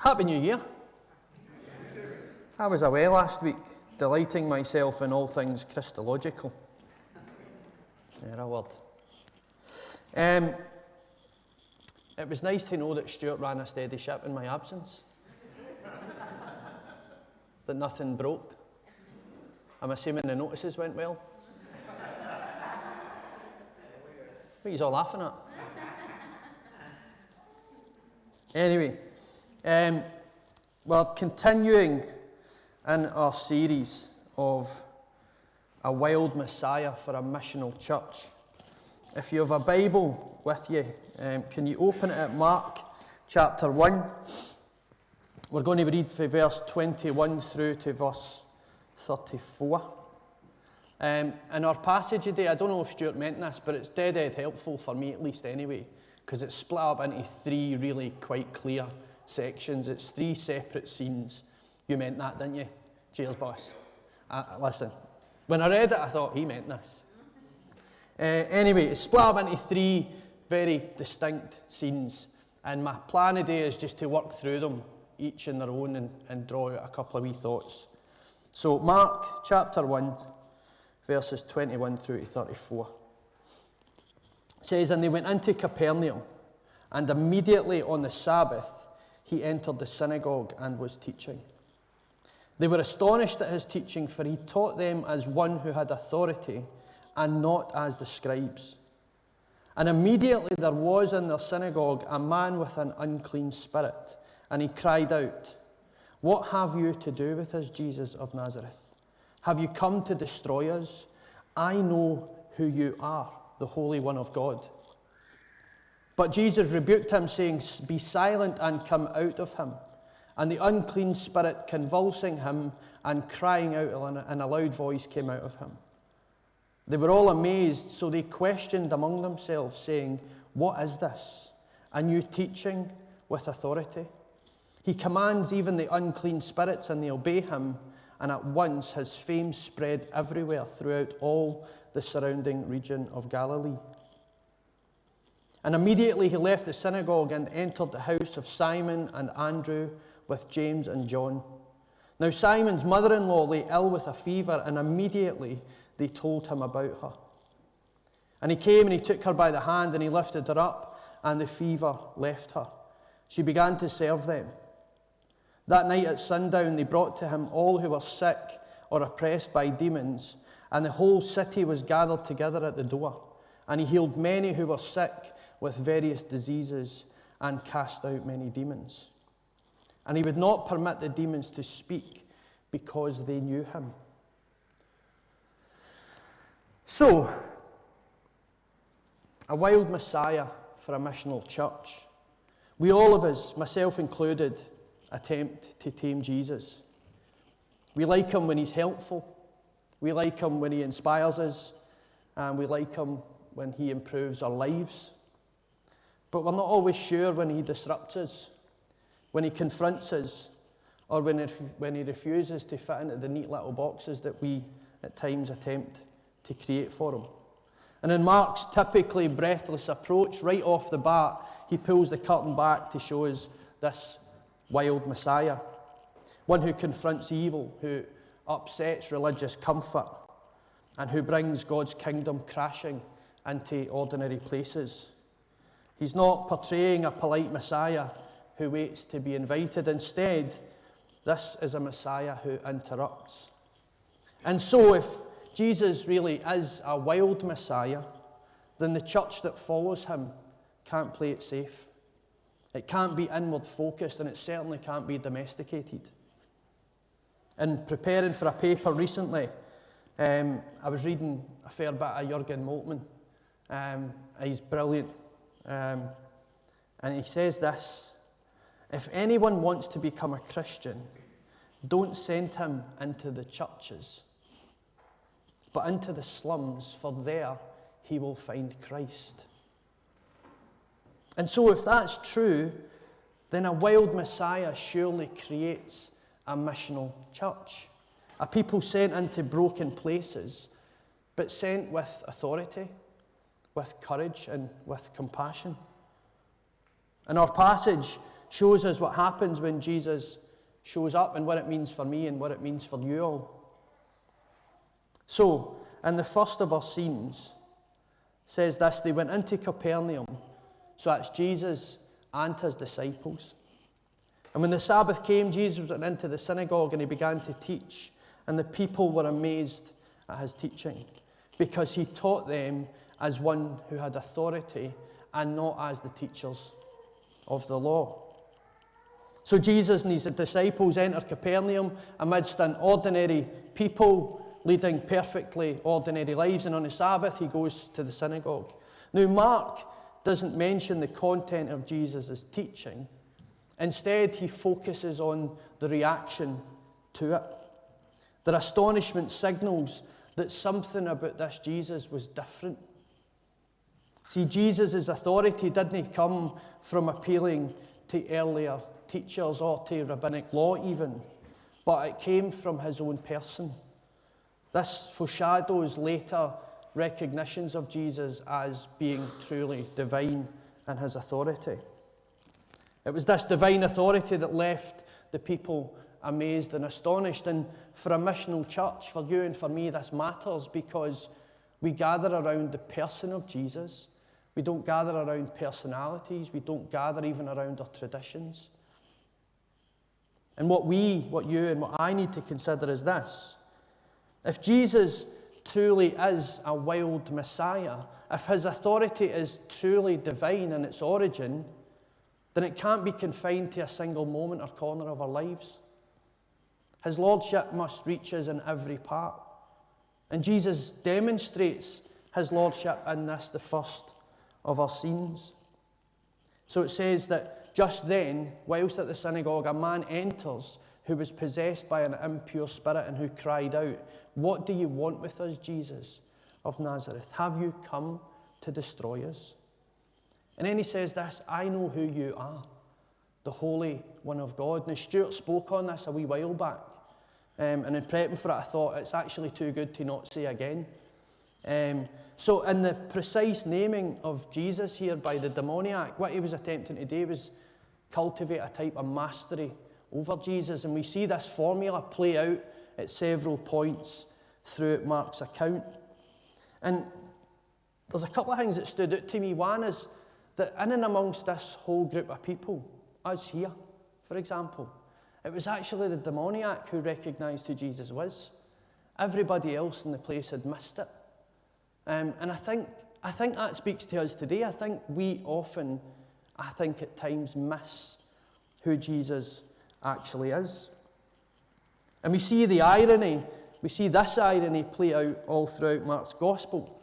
Happy New Year. I was away last week, delighting myself in all things Christological. Yeah, a word. It was nice to know that Stuart ran a steady ship in my absence. That nothing broke. I'm assuming the notices went well. What are you all laughing at? Anyway, we're continuing in our series of a wild Messiah for a missional church. If you have a Bible with you, can you open it at Mark chapter 1? We're going to read from verse 21 through to verse 34. And our passage today, I don't know if Stuart meant this, but it's dead helpful for me at least anyway, because it's split up into three really quite clear sections. It's three separate scenes. You meant that, didn't you? Cheers, boss. Listen, when I read it, I thought he meant this. Anyway, it's split up into three very distinct scenes, and my plan today is just to work through them, each in their own, and draw out a couple of wee thoughts. So, Mark chapter 1, verses 21 through to 34. It says, "And they went into Capernaum, and immediately on the Sabbath he entered the synagogue and was teaching. They were astonished at his teaching, for he taught them as one who had authority, and not as the scribes. And immediately there was in their synagogue a man with an unclean spirit, and he cried out, 'What have you to do with us, Jesus of Nazareth? Have you come to destroy us? I know who you are, the Holy One of God.' But Jesus rebuked him, saying, 'Be silent and come out of him.' And the unclean spirit, convulsing him and crying out in a loud voice, came out of him. They were all amazed, so they questioned among themselves, saying, 'What is this? A new teaching with authority? He commands even the unclean spirits, and they obey him.' And at once his fame spread everywhere throughout all the surrounding region of Galilee. And immediately he left the synagogue and entered the house of Simon and Andrew with James and John. Now Simon's mother-in-law lay ill with a fever, and immediately they told him about her. And he came and he took her by the hand, and he lifted her up, and the fever left her. She began to serve them. That night at sundown they brought to him all who were sick or oppressed by demons, and the whole city was gathered together at the door. And he healed many who were sick with various diseases, and cast out many demons. And he would not permit the demons to speak, because they knew him." So, a wild Messiah for a missional church. We all of us, myself included, attempt to tame Jesus. We like him when he's helpful. We like him when he inspires us. And we like him when he improves our lives. But we're not always sure when he disrupts us, when he confronts us, or when he refuses to fit into the neat little boxes that we at times attempt to create for him. And in Mark's typically breathless approach, right off the bat, he pulls the curtain back to show us this wild Messiah, one who confronts evil, who upsets religious comfort, and who brings God's kingdom crashing into ordinary places. He's not portraying a polite Messiah who waits to be invited. Instead, this is a Messiah who interrupts. And so, if Jesus really is a wild Messiah, then the church that follows him can't play it safe. It can't be inward focused, and it certainly can't be domesticated. In preparing for a paper recently, I was reading a fair bit of Jürgen Moltmann. He's brilliant. And he says this: "If anyone wants to become a Christian, don't send him into the churches, but into the slums, for there he will find Christ." And so if that's true, then a wild Messiah surely creates a missional church, a people sent into broken places, but sent with authority, with courage, and with compassion. In our passage, shows us what happens when Jesus shows up and what it means for me and what it means for you all. So, in the first of our scenes, says this: they went into Capernaum. So that's Jesus and his disciples. And when the Sabbath came, Jesus went into the synagogue and he began to teach. And the people were amazed at his teaching, because he taught them as one who had authority and not as the teachers of the law. So Jesus and his disciples enter Capernaum amidst an ordinary people leading perfectly ordinary lives, and on the Sabbath he goes to the synagogue. Now Mark doesn't mention the content of Jesus' teaching. Instead, he focuses on the reaction to it. Their astonishment signals that something about this Jesus was different. See, Jesus' authority didn't come from appealing to earlier teachers or to rabbinic law even, but it came from his own person. This foreshadows later recognitions of Jesus as being truly divine in his authority. It was this divine authority that left the people amazed and astonished. And for a missional church, for you and for me, this matters because we gather around the person of Jesus. We don't gather around personalities. We don't gather even around our traditions. And what you and what I need to consider is this: if Jesus truly is a wild Messiah, if his authority is truly divine in its origin, then it can't be confined to a single moment or corner of our lives. His lordship must reach us in every part. And Jesus demonstrates his lordship in this, the first of our scenes. So it says that just then, whilst at the synagogue, a man enters who was possessed by an impure spirit and who cried out, "What do you want with us, Jesus of Nazareth? Have you come to destroy us?" And then he says this: "I know who you are, the Holy One of God." Now, Stuart spoke on this a wee while back. And in prepping for it, I thought it's actually too good to not say again. So in the precise naming of Jesus here by the demoniac, what he was attempting to do was cultivate a type of mastery over Jesus. And we see this formula play out at several points throughout Mark's account. And there's a couple of things that stood out to me. One is that in and amongst this whole group of people, us here, for example, it was actually the demoniac who recognised who Jesus was. Everybody else in the place had missed it. And I think that speaks to us today. I think we often, at times, miss who Jesus actually is. And we see the irony, we see this irony play out all throughout Mark's Gospel,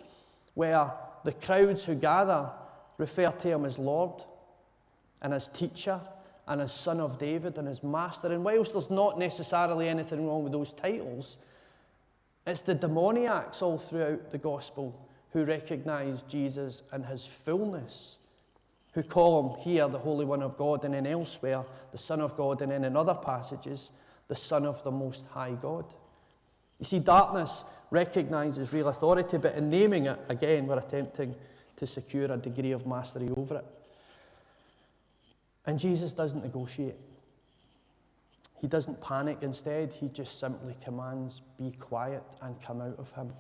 where the crowds who gather refer to him as Lord and as teacher and as Son of David and as Master. And whilst there's not necessarily anything wrong with those titles, it's the demoniacs all throughout the Gospel who recognise Jesus in his fullness, who call him here the Holy One of God, and then elsewhere the Son of God, and then in other passages the Son of the Most High God. You see, darkness recognises real authority, but in naming it, again, we're attempting to secure a degree of mastery over it. And Jesus doesn't negotiate. He doesn't panic. Instead, he just simply commands, "Be quiet," and come out of him.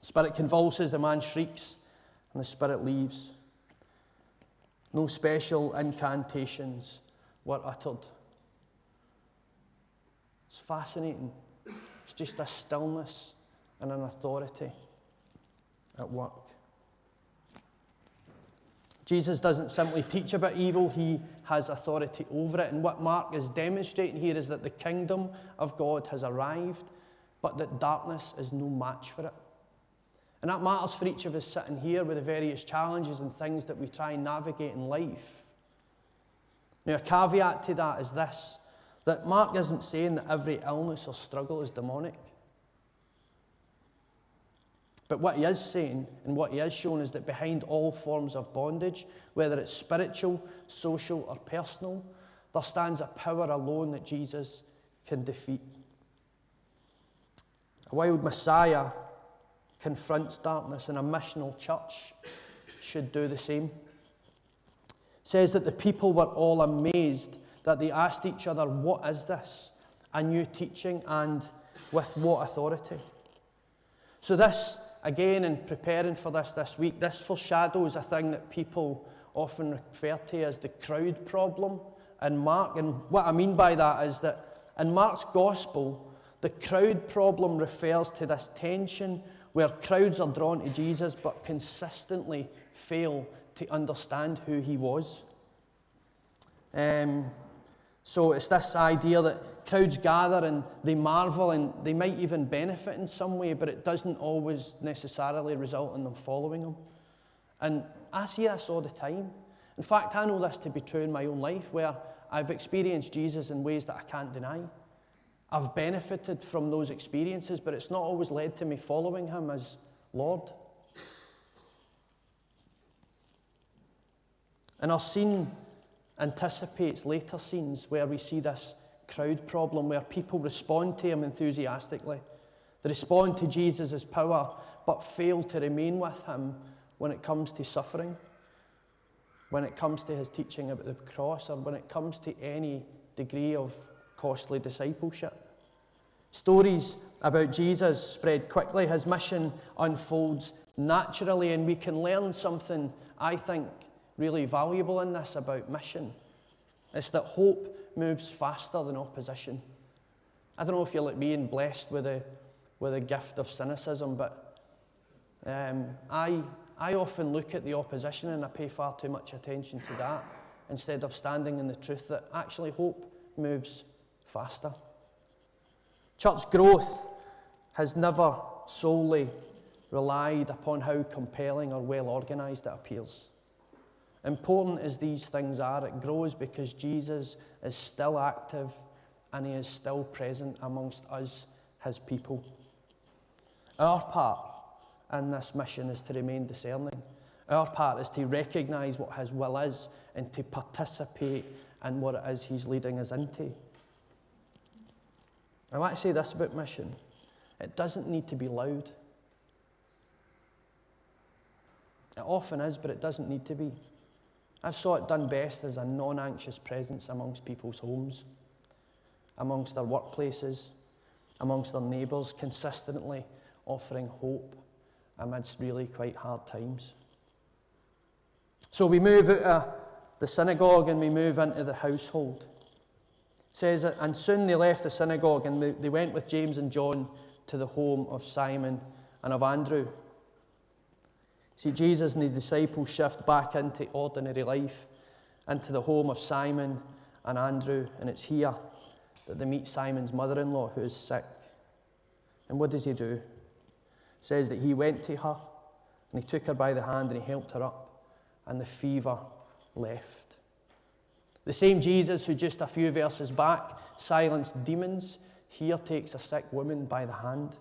The spirit convulses, the man shrieks, and the spirit leaves. No special incantations were uttered. It's fascinating. It's just a stillness and an authority at work. Jesus doesn't simply teach about evil, he has authority over it. And what Mark is demonstrating here is that the kingdom of God has arrived, but that darkness is no match for it. And that matters for each of us sitting here with the various challenges and things that we try and navigate in life. Now, a caveat to that is this, that Mark isn't saying that every illness or struggle is demonic. But what he is saying and what he is showing is that behind all forms of bondage, whether it's spiritual, social, or personal, there stands a power alone that Jesus can defeat. A wild Messiah confronts darkness, and a missional church should do the same. says that the people were all amazed, that they asked each other, "What is this? A new teaching, and with what authority?" So this, again, in preparing for this week, this foreshadows a thing that people often refer to as the crowd problem in Mark. And what I mean by that is that in Mark's gospel, the crowd problem refers to this tension where crowds are drawn to Jesus but consistently fail to understand who he was. So it's this idea that crowds gather and they marvel and they might even benefit in some way, but it doesn't always necessarily result in them following him. And I see this all the time. In fact, I know this to be true in my own life, where I've experienced Jesus in ways that I can't deny. I've benefited from those experiences, but it's not always led to me following him as Lord. And our scene anticipates later scenes where we see this crowd problem, where people respond to him enthusiastically. They respond to Jesus' power, but fail to remain with him when it comes to suffering, when it comes to his teaching about the cross, or when it comes to any degree of costly discipleship. Stories about Jesus spread quickly. His mission unfolds naturally, and we can learn something, I think, really valuable in this about mission. It's that hope moves faster than opposition. I don't know if you're like me and blessed with a gift of cynicism, but I often look at the opposition and I pay far too much attention to that instead of standing in the truth that actually hope moves faster. Church growth has never solely relied upon how compelling or well organised it appears. Important as these things are, it grows because Jesus is still active and he is still present amongst us, his people. Our part in this mission is to remain discerning. Our part is to recognise what his will is and to participate in what it is he's leading us into. I want to say this about mission. It doesn't need to be loud. It often is, but it doesn't need to be. I saw it done best as a non-anxious presence amongst people's homes, amongst their workplaces, amongst their neighbours, consistently offering hope amidst really quite hard times. So we move out of the synagogue and we move into the household. It says, and soon they left the synagogue and they went with James and John to the home of Simon and of Andrew. See, Jesus and his disciples shift back into ordinary life, into the home of Simon and Andrew, and it's here that they meet Simon's mother-in-law who is sick. And what does he do? It says that he went to her and he took her by the hand and he helped her up, and the fever left. The same Jesus who just a few verses back silenced demons, here takes a sick woman by the hand.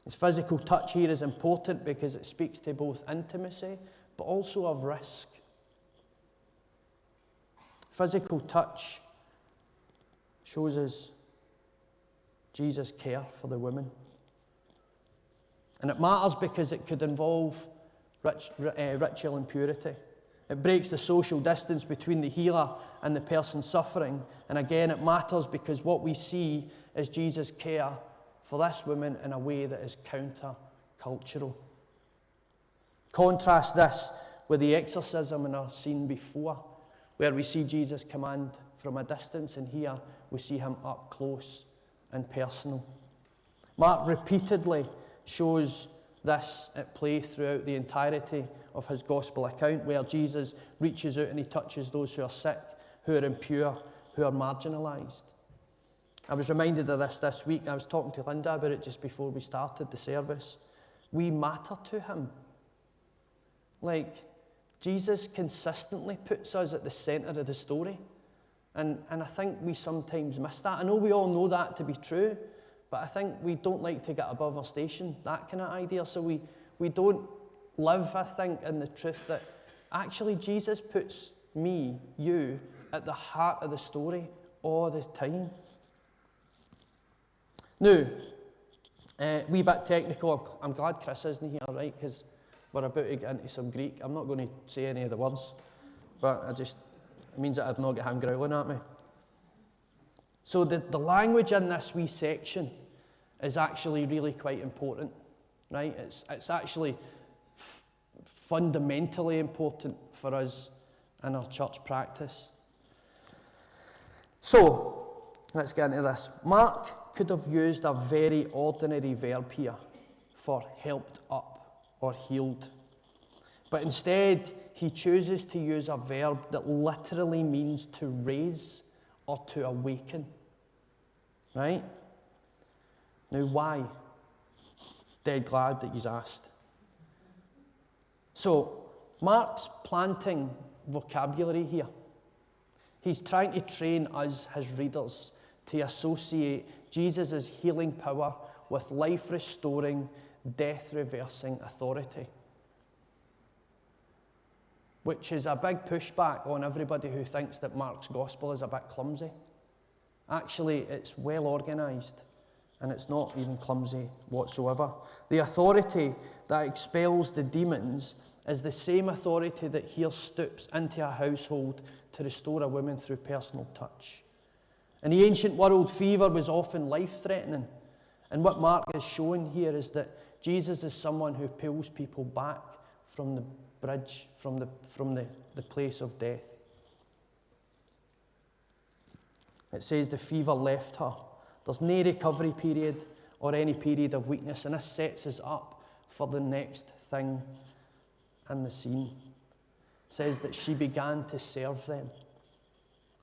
His physical touch here is important because it speaks to both intimacy but also of risk. Physical touch shows us Jesus' care for the woman. And it matters because it could involve ritual impurity. It breaks the social distance between the healer and the person suffering. And again, it matters because what we see is Jesus' care for this woman in a way that is counter-cultural. Contrast this with the exorcism in our scene before, where we see Jesus command from a distance, and here we see him up close and personal. Mark repeatedly shows this at play throughout the entirety of his gospel account, where Jesus reaches out and he touches those who are sick, who are impure, who are marginalised. I was reminded of this week. I was talking to Linda about it just before we started the service. We matter to him. Like, Jesus consistently puts us at the centre of the story. And I think we sometimes miss that. I know we all know that to be true, but I think we don't like to get above our station, that kind of idea. So we don't live, I think, in the truth that actually Jesus puts me, you, at the heart of the story all the time. Now, wee bit technical. I'm glad Chris isn't here, right? Because we're about to get into some Greek. I'm not going to say any of the words. but it means that I've not got him growling at me. So the language in this wee section is actually really quite important, right? It's actually fundamentally important for us in our church practice. So, let's get into this. Mark could have used a very ordinary verb here for helped up or healed. But instead, he chooses to use a verb that literally means to raise or to awaken. Right? Now, why? Dead glad that he's asked. So, Mark's planting vocabulary here. He's trying to train us, his readers, to associate Jesus' healing power with life-restoring, death-reversing authority, which is a big pushback on everybody who thinks that Mark's gospel is a bit clumsy. Actually, it's well organised, and it's not even clumsy whatsoever. The authority that expels the demons is the same authority that here stoops into a household to restore a woman through personal touch. In the ancient world, fever was often life-threatening, and what Mark is showing here is that Jesus is someone who pulls people back from the bridge, from the place of death. It says the fever left her. There's no recovery period or any period of weakness, and this sets us up for the next thing in the scene. It says that she began to serve them.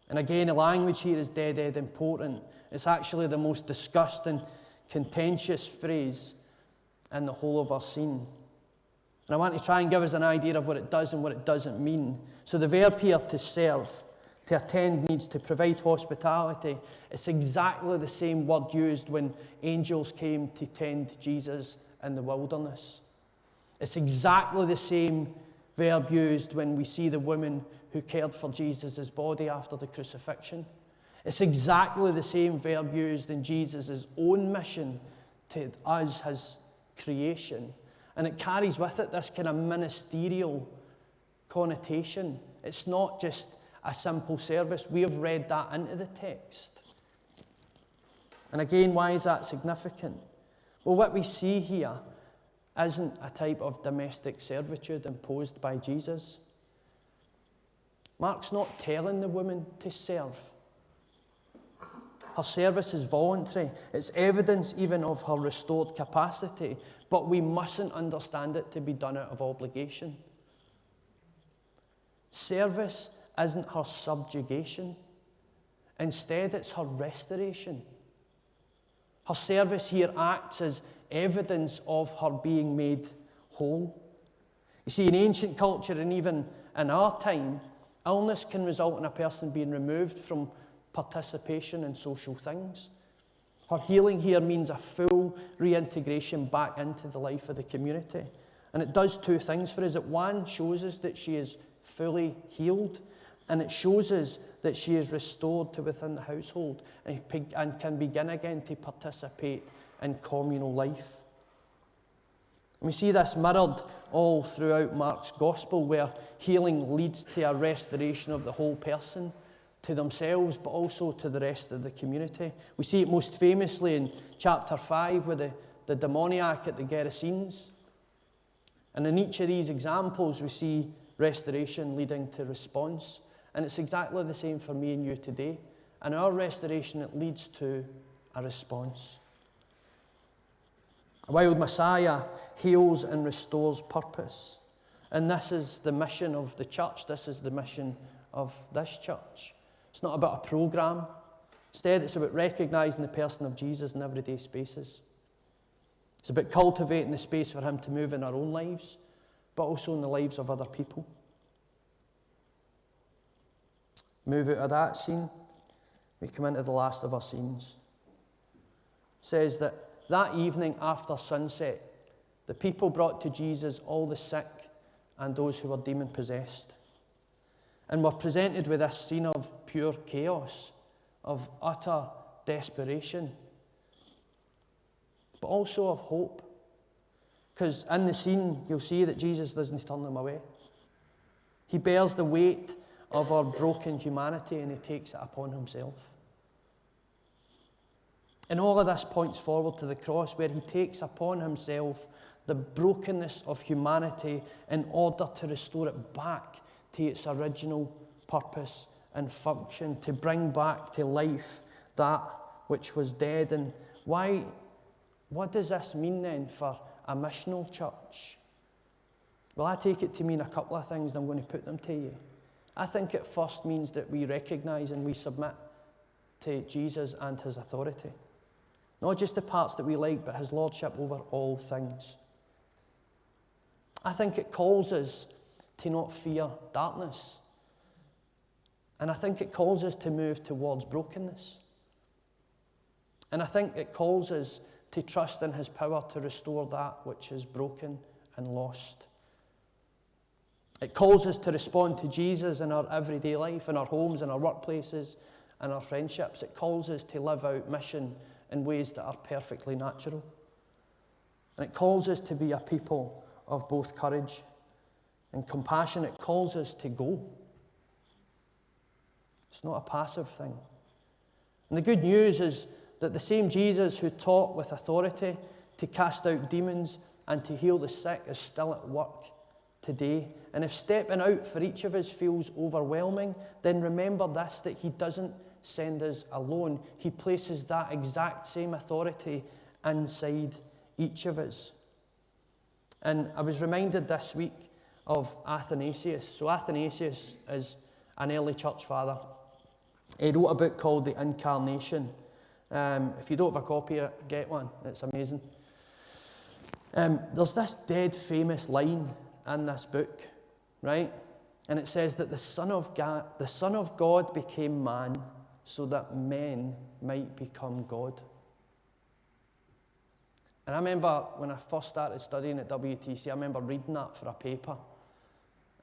And again, the language here is dead important. It's actually the most discussed and contentious phrase in the whole of our scene. And I want to try and give us an idea of what it does and what it doesn't mean. So the verb here, to serve, to attend needs, to provide hospitality, it's exactly the same word used when angels came to tend Jesus in the wilderness. It's exactly the same verb used when we see the woman who cared for Jesus' body after the crucifixion. It's exactly the same verb used in Jesus' own mission to us, his creation. And it carries with it this kind of ministerial connotation. It's not just a simple service. We have read that into the text. And again, why is that significant? Well, what we see here isn't a type of domestic servitude imposed by Jesus. Mark's not telling the woman to serve. Her service is voluntary. It's evidence even of her restored capacity, but we mustn't understand it to be done out of obligation. Service isn't her subjugation. Instead, it's her restoration. Her service here acts as evidence of her being made whole. You see, in ancient culture and even in our time, illness can result in a person being removed from participation in social things. Her healing here means a full reintegration back into the life of the community. And it does two things for us. It, one, shows us that she is fully healed, and it shows us that she is restored to within the household and can begin again to participate in communal life. And we see this mirrored all throughout Mark's gospel, where healing leads to a restoration of the whole person, to themselves, but also to the rest of the community. We see it most famously in chapter 5 with the demoniac at the Gerasenes. And in each of these examples, we see restoration leading to response. And it's exactly the same for me and you today. In our restoration, it leads to a response. A wild Messiah heals and restores purpose. And this is the mission of the church. This is the mission of this church. It's not about a program. Instead, it's about recognizing the person of Jesus in everyday spaces. It's about cultivating the space for him to move in our own lives, but also in the lives of other people. Move out of that scene, we come into the last of our scenes. It says that evening after sunset, the people brought to Jesus all the sick and those who were demon-possessed, and were presented with this scene of pure chaos, of utter desperation, but also of hope. Because in the scene, you'll see that Jesus doesn't turn them away. He bears the weight of our broken humanity, and he takes it upon himself. And all of this points forward to the cross, where he takes upon himself the brokenness of humanity in order to restore it back to its original purpose and function, to bring back to life that which was dead. And what does this mean then for a missional church? Well, I take it to mean a couple of things, and I'm going to put them to you. I think it first means that we recognise and we submit to Jesus and his authority. Not just the parts that we like, but his lordship over all things. I think it calls us to not fear darkness. And I think it calls us to move towards brokenness. And I think it calls us to trust in his power to restore that which is broken and lost. It calls us to respond to Jesus in our everyday life, in our homes, in our workplaces, and our friendships. It calls us to live out mission in ways that are perfectly natural. And it calls us to be a people of both courage and compassion. It calls us to go. It's not a passive thing. And the good news is that the same Jesus who taught with authority to cast out demons and to heal the sick is still at work today. And if stepping out for each of us feels overwhelming, then remember this, that he doesn't send us alone. He places that exact same authority inside each of us. And I was reminded this week of Athanasius. So Athanasius is an early church father. He wrote a book called The Incarnation. If you don't have a copy of it, get one. It's amazing. There's this dead famous line in this book, right? And it says that the Son of God became man so that men might become God. And I remember when I first started studying at WTC, I remember reading that for a paper.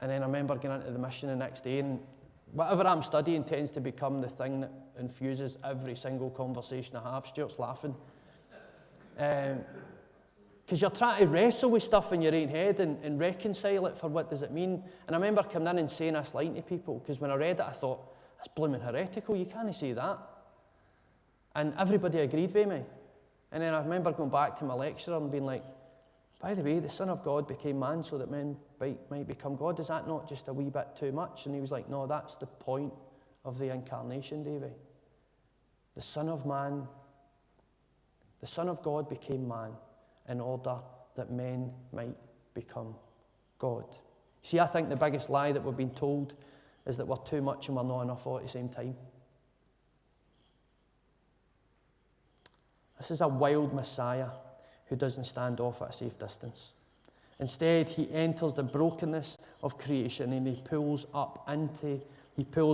And then I remember going into the mission the next day, and whatever I'm studying tends to become the thing that infuses every single conversation I have. Stuart's laughing. Because you're trying to wrestle with stuff in your own head and reconcile it for what does it mean. And I remember coming in and saying this line to people, because when I read it, I thought, that's blooming heretical, you can't say that. And everybody agreed with me. And then I remember going back to my lecturer and being like, by the way, the Son of God became man so that men might become God. Is that not just a wee bit too much? And he was like, no, that's the point of the incarnation, Davy. The Son of Man, the Son of God became man in order that men might become God. See, I think the biggest lie that we've been told is that we're too much and we're not enough all at the same time. This is a wild Messiah who doesn't stand off at a safe distance. Instead, he enters the brokenness of creation and he pulls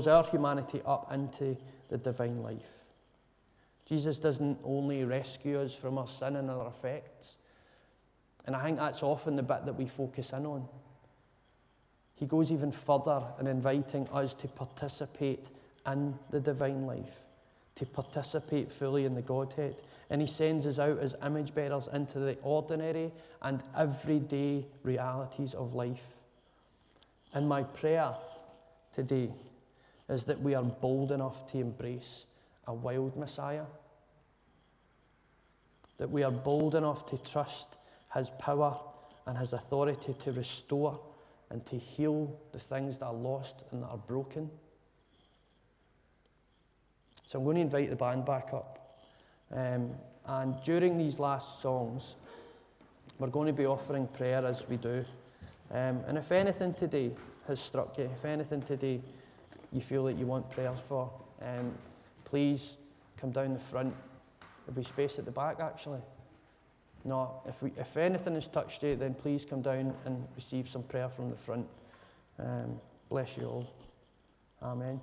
our humanity up into the divine life. Jesus doesn't only rescue us from our sin and our effects, and I think that's often the bit that we focus in on. He goes even further in inviting us to participate in the divine life, to participate fully in the Godhead. And he sends us out as image bearers into the ordinary and everyday realities of life. And my prayer today is that we are bold enough to embrace a wild Messiah, that we are bold enough to trust his power and his authority to restore and to heal the things that are lost and that are broken. So I'm going to invite the band back up. And during these last songs, we're going to be offering prayer as we do. And if anything today has struck you, if anything today you feel that you want prayer for, please come down the front. There'll be space at the back, actually. No, if anything has touched you, then please come down and receive some prayer from the front. Bless you all. Amen.